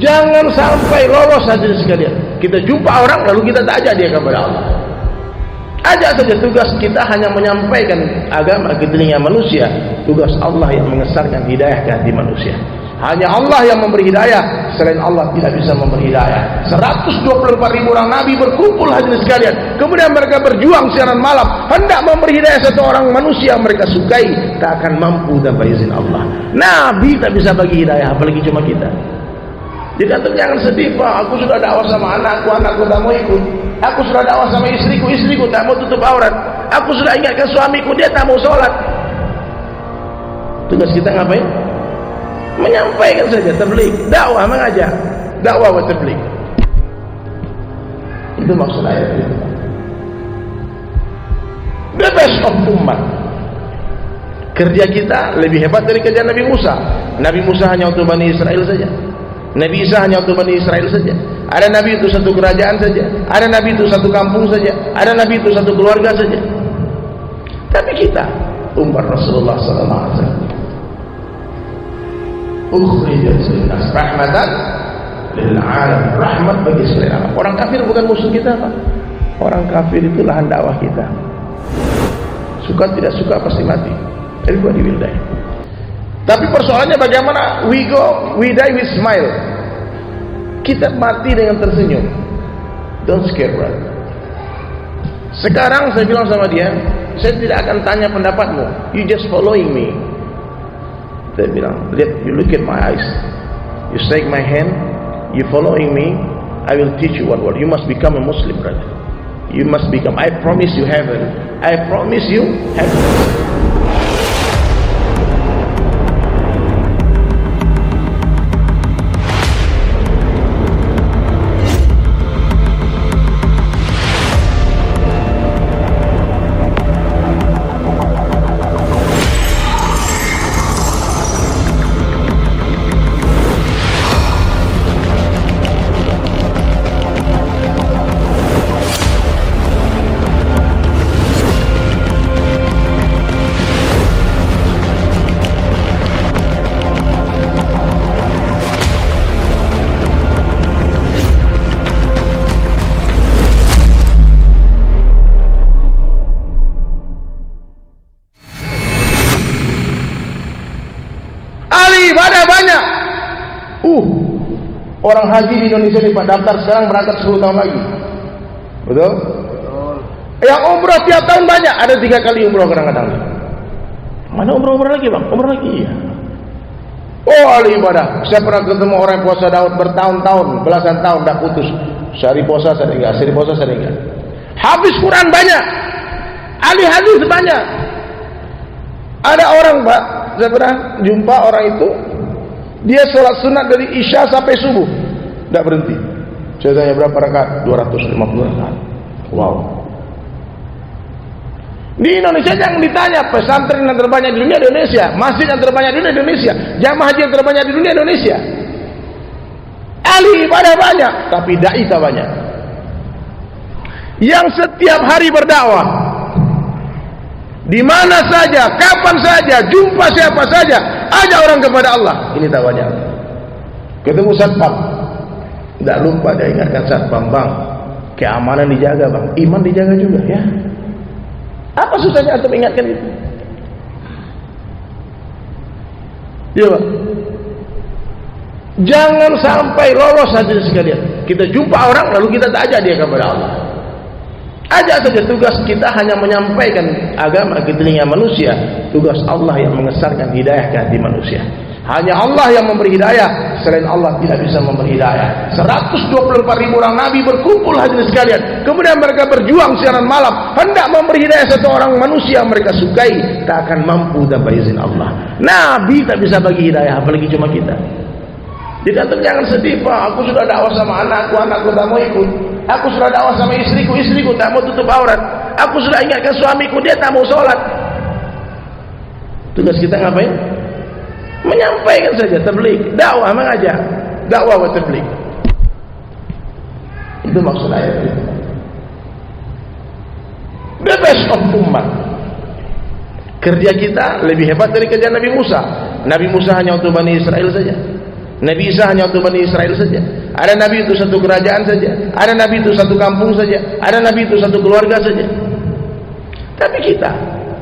Jangan sampai lolos hadirin sekalian. Kita jumpa orang lalu kita tak ajak dia kepada Allah. Ajak saja, tugas kita hanya menyampaikan agama ke telinga manusia. Tugas Allah yang mengesarkan hidayah ke hati manusia. Hanya Allah yang memberi hidayah, selain Allah tidak bisa memberi hidayah. 124.000 orang Nabi berkumpul hadirin sekalian. Kemudian mereka berjuang siang malam hendak memberi hidayah satu orang manusia yang mereka sukai, tak akan mampu tanpa izin Allah. Nabi tak bisa bagi hidayah, apalagi cuma kita. Jadi antum jangan sedih, Pak, aku sudah dakwah sama anakku tak mau ikut. Aku sudah dakwah sama istriku tak mau tutup aurat. Aku sudah ingatkan suamiku, dia tak mau sholat. Tugas kita ngapain? Menyampaikan saja, tabligh, dakwah, mengajak, dakwah wa tabligh. Itu maksud ayat itu. The best of umat. Kerja kita lebih hebat dari kerja Nabi Musa. Nabi Musa hanya untuk Bani Israel saja. Nabi Isa hanya untuk Bani Israel saja. Ada Nabi itu satu kerajaan saja. Ada Nabi itu satu kampung saja. Ada Nabi itu satu keluarga saja. Tapi kita umat Rasulullah SAW, ukhrijat linnas rahmatan lil alamin, rahmat bagi seluruh alam. Orang kafir bukan musuh kita, Pak. Orang kafir itu lahan dakwah kita. Suka tidak suka pasti mati. Everybody will die. Tapi persoalannya bagaimana we die with smile. Kita mati dengan tersenyum. Don't scare, brother. Sekarang saya bilang sama dia, saya tidak akan tanya pendapatmu. You just following me. Saya bilang, lihat, you look at my eyes, you shake my hand, you following me, I will teach you what. You must become a Muslim, brother. You must become. I promise you heaven. I promise you heaven. Ibadah banyak. Orang haji di Indonesia nih Pak, daftar sekarang berangkat 10 tahun lagi. Betul? Yang umrah tiap tahun banyak, ada 3 kali umrah kadang-kadang. Mana umrah lagi, Bang? Umrah lagi, iya. Oh, ahli ibadah. Saya pernah ketemu orang yang puasa Daud bertahun-tahun, belasan tahun tak putus. Sehari puasa sehari enggak. Habis Quran banyak. Ahli hadis banyak. Ada orang, Pak, saya pernah jumpa orang itu, dia sholat sunat dari Isya sampai subuh, tidak berhenti. Saya tanya berapa rakaat? 250 rakaat. Wow. Di Indonesia jangan ditanya, pesantren yang terbanyak di dunia Indonesia, masjid yang terbanyak di dunia Indonesia, jamaah haji yang terbanyak di dunia Indonesia. Ahli ibadah banyak, tapi dai tak banyak. Yang setiap hari berdakwah, di mana saja, kapan saja, jumpa siapa saja, ajak orang kepada Allah. Ini tak banyak. Ketemu satpam, tidak lupa dia ingatkan satpam, Bang, keamanan dijaga, Bang, iman dijaga juga, ya. Apa susahnya antum ingatkan itu? Ya, Pak. Jangan sampai lolos hadirin sekalian. Kita jumpa orang lalu kita tak ajak dia kepada Allah. Ajak saja, tugas kita hanya menyampaikan agama ke telinga manusia. Tugas Allah yang mengesarkan hidayah ke hati manusia. Hanya Allah yang memberi hidayah, selain Allah tidak bisa memberi hidayah. 124.000 orang Nabi berkumpul hadirin sekalian. Kemudian mereka berjuang siang malam hendak memberi hidayah satu orang manusia yang mereka sukai, tak akan mampu tanpa izin Allah. Nabi tak bisa bagi hidayah, apalagi cuma kita. Jadi antum jangan sedih, Pak, aku sudah dakwah sama anakku tak mau ikut. Aku sudah dakwah sama istriku tak mau tutup aurat. Aku sudah ingatkan suamiku, dia tak mau sholat. Tugas kita ngapain? Menyampaikan saja, tabligh, dakwah, mengajak, dakwah wa tabligh. Itu maksud ayat itu. The best of umat. Kerja kita lebih hebat dari kerja Nabi Musa. Nabi Musa hanya untuk Bani Israel saja. Nabi Isa hanya untuk Bani Israel saja. Ada Nabi itu satu kerajaan saja. Ada Nabi itu satu kampung saja. Ada Nabi itu satu keluarga saja. Tapi kita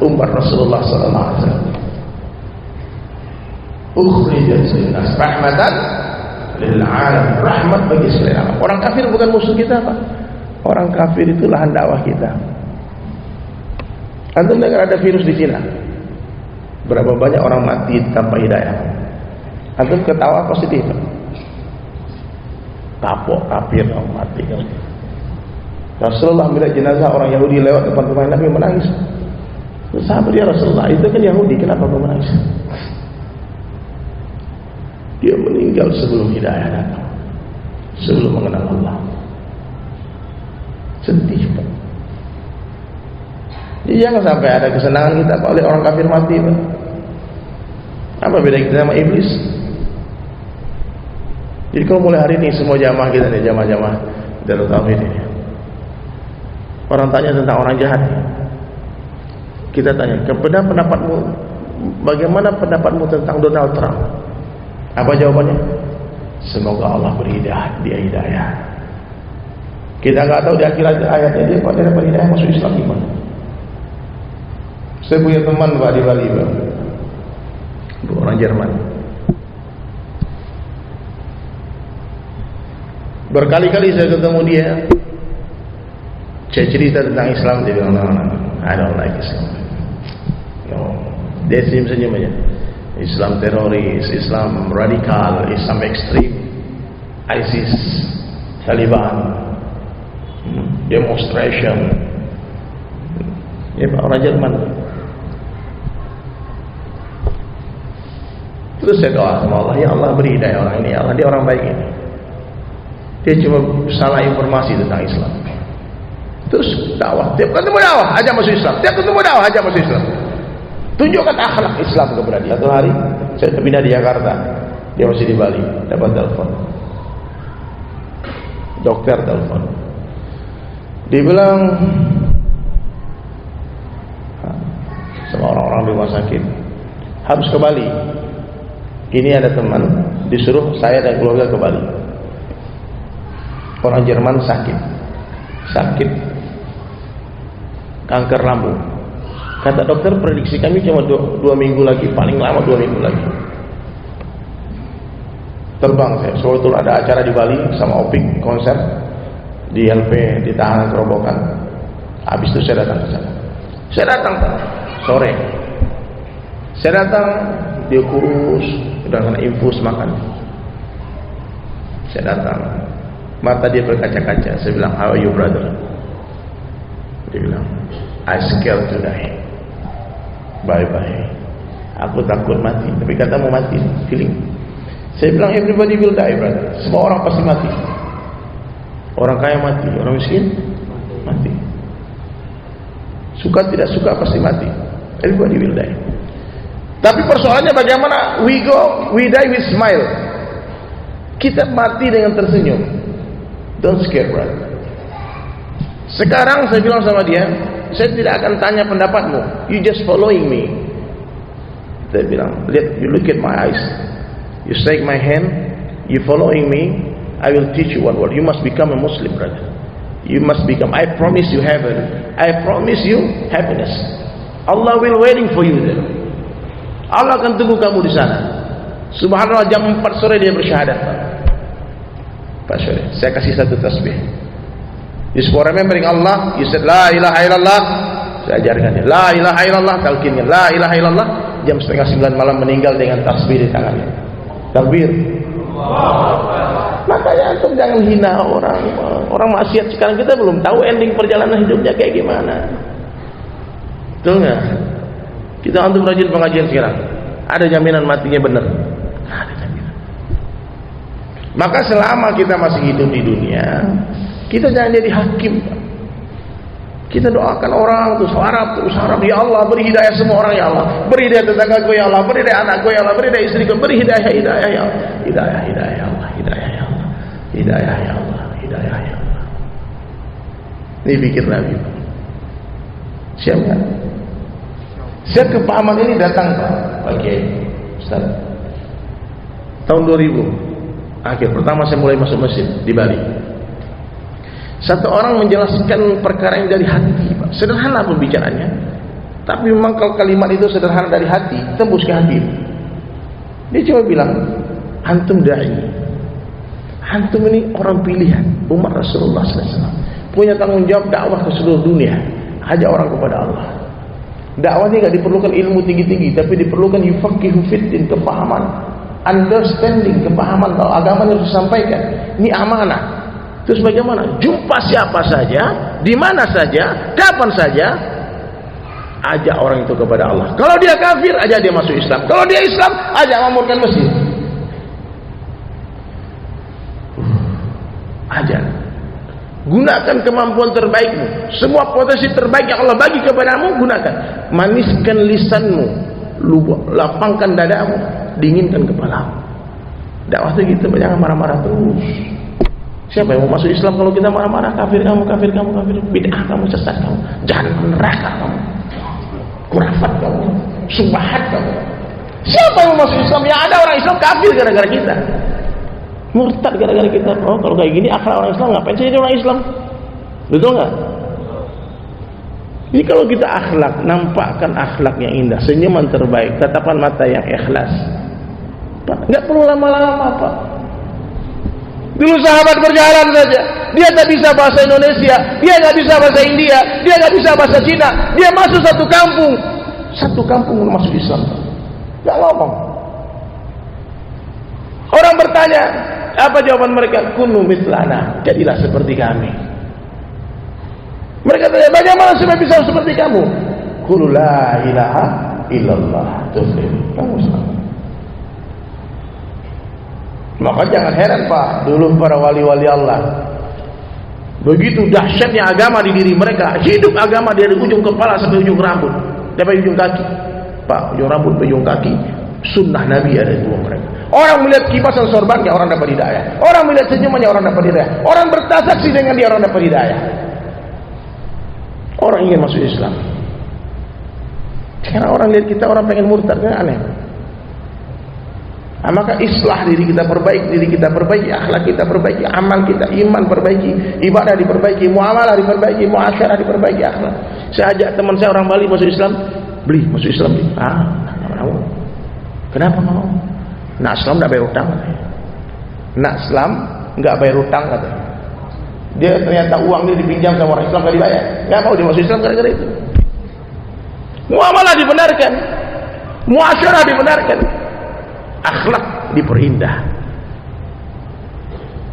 umat Rasulullah sallallahu alaihi wasallam ukhrijat linnas rahmatan lil alamin, rahmat bagi seluruh alam. Orang kafir bukan musuh kita, Pak. Orang kafir itu lahan dakwah kita. Antum dengar ada virus di Cina? Berapa banyak orang mati tanpa hidayah? Antum ketawa positif, Pak. Kapok kafir orang mati. Rasulullah melihat jenazah orang Yahudi lewat depan rumah Nabi menangis. Sahabat, ya Rasulullah, itu kan Yahudi, kenapa kau menangis? Dia meninggal sebelum hidayah datang, sebelum mengenal Allah. Sedih, Pak. Jadi jangan sampai ada kesenangan kita oleh orang kafir mati, Pak. Apa beda kita sama iblis? Jadi kalau mulai hari ini semua jamaah kita nih, jamaah-jamaah Darut Tauhid ini, orang tanya tentang orang jahat, kita tanya, kepada pendapatmu, bagaimana pendapatmu tentang Donald Trump? Apa jawabannya? Semoga Allah beri dia hidayah. Kita nggak tahu di akhir ayatnya dia kalau dia dapat hidayah masuk Islam gimana? Saya punya teman Pak di Bali, Pak, orang Jerman. Berkali-kali saya ketemu dia, saya cerita tentang Islam, dia bilang, no, I don't like Islam. No. Dia senyum-senyum aja. Islam teroris, Islam radikal, Islam ekstrim, ISIS, Taliban, demonstration. Ya Pak, orang Jerman. Terus saya doa sama Allah, ya Allah beri hidayah orang ini, ya Allah dia orang baik ini. Dia cuma salah informasi tentang Islam. Terus dakwah, tiap ketemu dakwah aja masuk Islam, tiap ketemu dakwah aja masuk Islam. Tunjukkan akhlak Islam kepada dia. Satu hari saya pindah di Jakarta, dia masih di Bali, dapat telepon, dokter telepon, dia bilang sama orang-orang di rumah sakit, harus ke Bali. Ini ada teman disuruh saya dan keluarga ke Bali. Orang Jerman sakit kanker lambung. Kata dokter, prediksi kami cuma 2 minggu lagi, paling lama 2 minggu lagi. Terbang saya, soalnya itu ada acara di Bali sama Opik, konser di LP di Tahanan Kerobokan. Habis itu saya datang ke sana. Saya datang sore. Saya datang, dia kurus, udah kena infus makan. Saya datang, mata dia berkaca-kaca. Saya bilang, how are you brother? Dia bilang, I scared to die. Bye-bye. Aku takut mati. Tapi kata mau mati, feeling. Saya bilang, everybody will die, brother. Semua orang pasti mati. Orang kaya mati, orang miskin mati. Suka tidak suka pasti mati. Everybody will die. Tapi persoalannya bagaimana we die with smile. Kita mati dengan tersenyum. Don't scare, brother. Sekarang saya bilang sama dia, saya tidak akan tanya pendapatmu. You just following me. Saya bilang, you look at my eyes. You shake my hand. You following me. I will teach you one word. You must become a Muslim, brother. You must become. I promise you heaven. I promise you happiness. Allah will waiting for you there. Allah akan tunggu kamu di sana. Subhanallah, jam 4 sore dia bersyahadat, Pak sore. Saya kasih satu tasbih. You for remembering Allah, you said la ilaha illallah. Saya ajarkan dia la ilaha illallah, talqinnya la ilaha illallah. Jam 8:30 malam meninggal dengan tasbih di tangannya. Takbir. Makanya antum jangan hina orang maksiat. Sekarang kita belum tahu ending perjalanan hidupnya kayak gimana. Betul nggak? Kita antum rajin pengajian sekarang. Ada jaminan matinya benar? Ada jaminan. Maka selama kita masih hidup di dunia, kita jangan jadi hakim. Kita doakan orang terus harap, ya Allah beri hidayah semua orang, ya Allah beri hidayah tetanggaku, ya Allah beri hidayah anakku, ya Allah beri hidayah istriku, beri hidayah ya Allah, hidayah ya Allah, hidayah ya Allah, hidayah ya Allah, hidayah ya Allah. Ini pikir Nabi. Siap kan? Siap kepahaman ini datang Pak Kiai Ustaz tahun 2000. Akhir pertama saya mulai masuk masjid di Bali. Satu orang menjelaskan perkara yang dari hati, Pak. Sederhana pembicaraannya, tapi memang kalau kalimat itu sederhana dari hati, tembus ke hati. Dia coba bilang, antum da'i, antum ini orang pilihan umat Rasulullah SAW, punya tanggung jawab dakwah ke seluruh dunia, ajak orang kepada Allah. Dakwah ini tidak diperlukan ilmu tinggi-tinggi, tapi diperlukan yufaqihu fiddin, kepahaman, understanding, kepahaman kalau agama yang disampaikan. Ini amanah. Terus bagaimana? Jumpa siapa saja, di mana saja, kapan saja, ajak orang itu kepada Allah. Kalau dia kafir, ajak dia masuk Islam. Kalau dia Islam, ajak membangun masjid. Ajak. Gunakan kemampuan terbaikmu. Semua potensi terbaik yang Allah bagi kepadamu, gunakan. Maniskan lisanmu, lapangkan dadamu, dinginkan kepalamu. Dakwah itu gitu, jangan marah-marah terus. Siapa yang mau masuk Islam kalau kita marah-marah? Kafir kamu, kafir kamu, kafir, bid'ah kamu, sesat kamu, jangan neraka kamu, kurafat kamu, subahat kamu. Siapa yang mau masuk Islam? Ya ada orang Islam kafir gara-gara kita, murtad gara-gara kita. Oh kalau kayak gini akhlak orang Islam, ngapain sih jadi orang Islam? Betul nggak? Jadi kalau kita akhlak, nampakkan akhlak yang indah, senyuman terbaik, tatapan mata yang ikhlas, nggak perlu lama-lama, Pak. Dulu sahabat berjalan saja, dia tak bisa bahasa Indonesia, dia tak bisa bahasa India, dia tak bisa bahasa Cina, dia masuk satu kampung masuk Islam, nggak ngomong. Orang bertanya, apa jawaban mereka? Kunu mislana, jadilah seperti kami. Mereka tanya, bagaimana supaya bisa seperti kamu? Qul la ilaha illallah tuflih, kamu selamat. Maka jangan heran, Pak, dulu para wali-wali Allah begitu dahsyatnya agama di diri mereka, hidup agama dari ujung kepala sampai ujung rambut, sampai ujung kaki, Pak, ujung rambut sampai ujung kaki, sunnah Nabi ada di tubuh mereka. Orang melihat kipasan sorbannya, orang dapat hidayah. Orang melihat senyumannya, orang dapat hidayah. Orang bertransaksi dengan dia, orang dapat hidayah. Orang ingin masuk Islam. Sekarang orang lihat kita, orang pengen murtad, kan aneh. Nah, maka islah diri kita, perbaiki akhlak kita, perbaiki amal kita, iman perbaiki, ibadah diperbaiki, muamalah diperbaiki, muasyarah diperbaiki, akhlak. Saya ajak teman saya orang Bali masuk Islam, beli masuk Islam, nggak mau. Kenapa nggak mau? Nak Islam nggak bayar utang, nak Islam nggak bayar utang katanya. Dia ternyata uang dia dipinjam sama orang Islam nggak dibayar, nggak mau dia masuk Islam gara-gara itu. Muamalah dibenarkan, muasyarah dibenarkan, akhlak diperindah.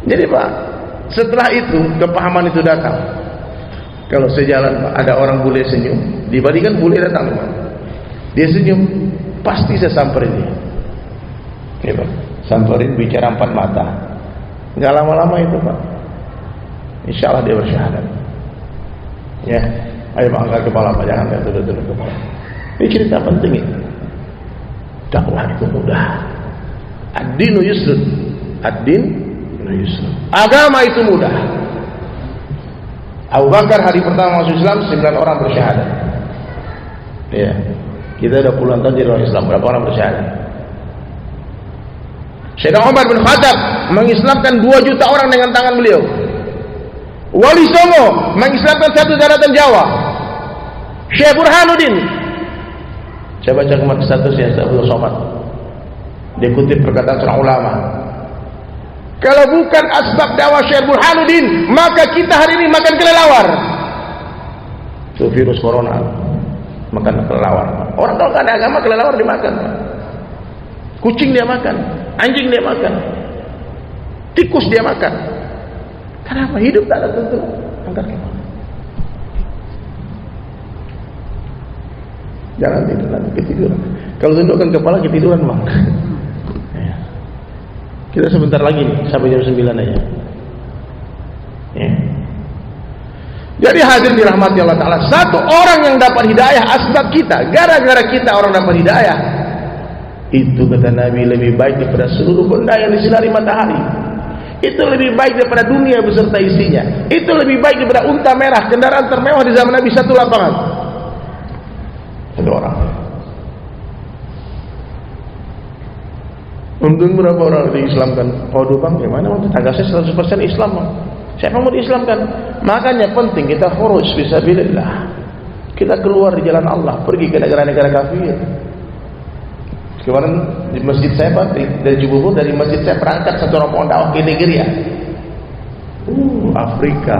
Jadi Pak, setelah itu kepahaman itu datang. Kalau sejalan Pak, ada orang bule senyum, di Bali kan bule datang Pak, dia senyum, pasti saya samperin dia. Ya, Pak. Samperin, bicara empat mata, nggak lama-lama itu Pak, insya Allah dia bersyahadat. Ya, ayo Pak, angkat kepala Pak, jangan tuduh-tuduh kepala. Ini cerita penting ini. Dakwah itu mudah. Ad-dinu yusrun, ad-dinu yusrun. Agama itu mudah. Abu Bakar hari pertama masuk Islam 9 orang bersyahadat. Ya, kita udah puluhan tahun jadi orang Islam, berapa orang bersyahadat? Sayyidina Umar bin Khattab mengislamkan 2 juta orang dengan tangan beliau. Wali Songo mengislamkan 1 daratan Jawa. Syekh Burhanuddin, saya baca kemarin statusnya Abdul Somad, dia kutip perkataan seorang ulama, kalau bukan asbab dakwah Syekh Burhanuddin, maka kita hari ini makan kelelawar. Itu virus corona, makan kelelawar. Orang kalau nggak ada agama, kelelawar dimakan, kucing dia makan, anjing dia makan, tikus dia makan. Kenapa? Hidup tak ada tentu. Angkat kepala. Jangan tidur nanti ketiduran. Kalau tundukkan kepala ketiduran Bang. Ya. Kita sebentar lagi nih sampai jam 9 aja. Ya. Jadi hadirin dirahmati Allah Ta'ala, satu orang yang dapat hidayah asbab kita, gara-gara kita orang dapat hidayah, itu kata Nabi lebih baik daripada seluruh benda yang disinari matahari. Itu lebih baik daripada dunia beserta isinya. Itu lebih baik daripada unta merah, kendaraan termewah di zaman Nabi, satu lapangan. Satu orang. Untung berapa orang diislamkan? Waduh bang, gimana bang? Tetangga saya 100% Islam bang. Siapa mau diislamkan? Makanya penting kita khuruj fisabilillah. Kita keluar di jalan Allah, pergi ke negara-negara kafir. Kemarin di masjid saya Pak, dari Cibubur, dari masjid saya berangkat satu rombongan dakwah ke Nigeria. Afrika.